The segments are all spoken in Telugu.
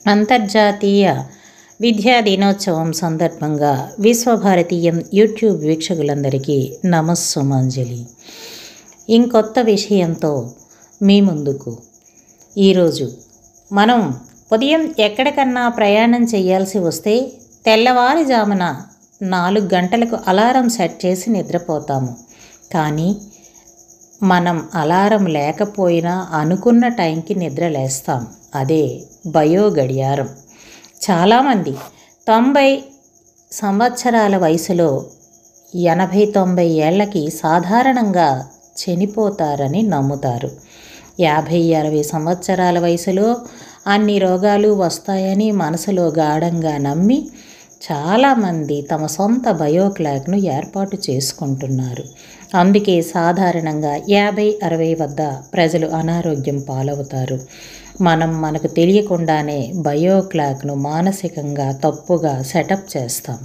అంతర్జాతీయ విద్యా దినోత్సవం సందర్భంగా విశ్వభారతీయం యూట్యూబ్ వీక్షకులందరికీ నమస్సుమాంజలి. ఇంకొత్త విషయంతో మీ ముందుకు. ఈరోజు మనం ఉదయం ఎక్కడికన్నా ప్రయాణం చేయాల్సి వస్తే తెల్లవారుజామున 4 గంటలకు అలారం సెట్ చేసి నిద్రపోతాము. కానీ మనం అలారం లేకపోయినా అనుకున్న టైంకి నిద్ర లేస్తాం. అదే బయో గడియారం. చాలామంది 90 సంవత్సరాల వయసులో 80-90 ఏళ్లకి సాధారణంగా చనిపోతారని నమ్ముతారు. 50-60 సంవత్సరాల వయసులో అన్ని రోగాలు వస్తాయని మనసులో గాఢంగా నమ్మి చాలామంది తమ సొంత బయో క్లాక్ను ఏర్పాటు చేసుకుంటున్నారు. అందుకే సాధారణంగా 50-60 వద్ద ప్రజలు అనారోగ్యం పాలవుతారు. మనకు తెలియకుండానే బయో క్లాక్ను మానసికంగా తప్పుగా సెటప్ చేస్తాం.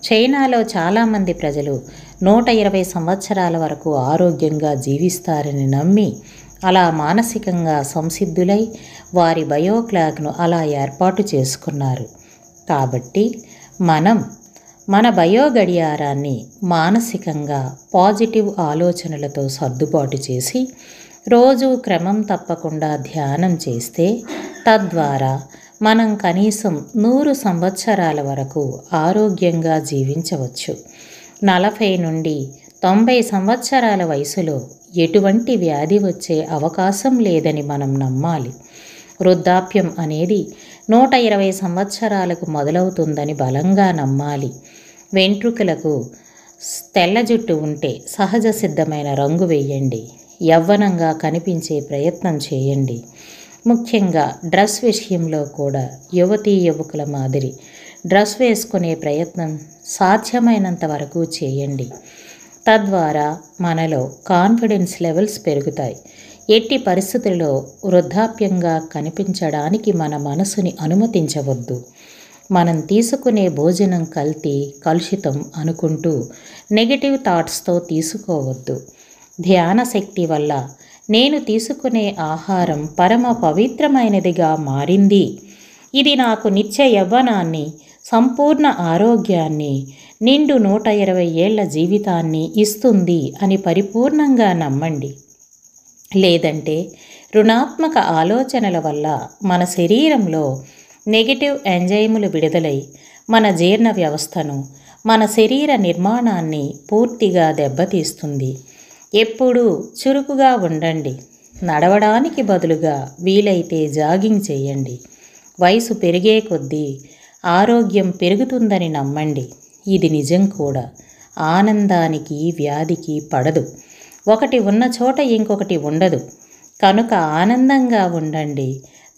చైనాలో చాలామంది ప్రజలు 120 సంవత్సరాల వరకు ఆరోగ్యంగా జీవిస్తారని నమ్మి అలా మానసికంగా సంసిద్ధులై వారి బయో క్లాక్ను అలా ఏర్పాటు చేసుకున్నారు. కాబట్టి మన బయో గడియారాన్ని మానసికంగా పాజిటివ్ ఆలోచనలతో సర్దుబాటు చేసి రోజు క్రమం తప్పకుండా ధ్యానం చేస్తే తద్వారా మనం కనీసం 100 సంవత్సరాల వరకు ఆరోగ్యంగా జీవించవచ్చు. 40 నుండి 90 సంవత్సరాల వయసులో ఎటువంటి వ్యాధి వచ్చే అవకాశం లేదని మనం నమ్మాలి. వృద్ధాప్యం అనేది 120 సంవత్సరాలకు మొదలవుతుందని బలంగా నమ్మాలి. వెంట్రుకలకు తెల్ల జుట్టు ఉంటే సహజ సిద్ధమైన రంగు వేయండి. యవ్వనంగా కనిపించే ప్రయత్నం చేయండి. ముఖ్యంగా డ్రెస్ విషయంలో కూడా యువతీ యువకుల మాదిరి డ్రెస్ వేసుకునే ప్రయత్నం సాధ్యమైనంత వరకు చేయండి. తద్వారా మనలో కాన్ఫిడెన్స్ లెవెల్స్ పెరుగుతాయి. ఎట్టి పరిస్థితుల్లో వృద్ధాప్యంగా కనిపించడానికి మన మనసుని అనుమతించవద్దు. మనం తీసుకునే భోజనం కలుషితం అనుకుంటూ నెగటివ్ థాట్స్తో తీసుకోవద్దు. ధ్యాన శక్తి వల్ల నేను తీసుకునే ఆహారం పరమ పవిత్రమైనదిగా మారింది. ఇది నాకు నిత్య యవ్వనాన్ని, సంపూర్ణ ఆరోగ్యాన్ని, నిండు 120 ఏళ్ల జీవితాన్ని ఇస్తుంది అని పరిపూర్ణంగా నమ్మండి. లేదంటే రుణాత్మక ఆలోచనల వల్ల మన శరీరంలో నెగటివ్ ఎంజైములు విడుదలై మన జీర్ణ వ్యవస్థను, మన శరీర నిర్మాణాన్ని పూర్తిగా దెబ్బతీస్తుంది. ఎప్పుడూ చురుకుగా ఉండండి. నడవడానికి బదులుగా వీలైతే జాగింగ్ చేయండి. వయసు పెరిగే కొద్దీ ఆరోగ్యం పెరుగుతుందని నమ్మండి. ఇది నిజం కూడా. ఆనందానికి వ్యాధికి పడదు. ఒకటి ఉన్న చోట ఇంకొకటి ఉండదు. కనుక ఆనందంగా ఉండండి.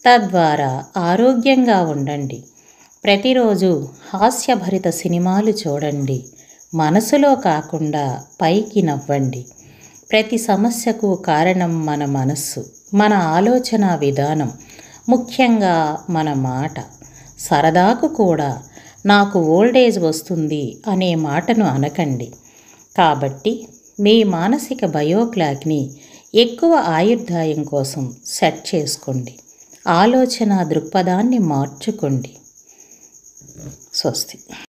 తద్వారా ఆరోగ్యంగా ఉండండి. ప్రతిరోజు హాస్యభరిత సినిమాలు చూడండి. మనసులో కాకుండా పైకి నవ్వండి. ప్రతి సమస్యకు కారణం మన మనస్సు, మన ఆలోచన విధానం, ముఖ్యంగా మన మాట. సరదాకు కూడా నాకు ఓల్డేజ్ వస్తుంది అనే మాటను అనకండి. కాబట్టి మీ మానసిక బయో క్లాక్ని ఎక్కువ ఆయుర్దాయం కోసం సెట్ చేసుకోండి. ఆలోచన దృక్పథాన్ని మార్చుకోండి. స్వస్తి.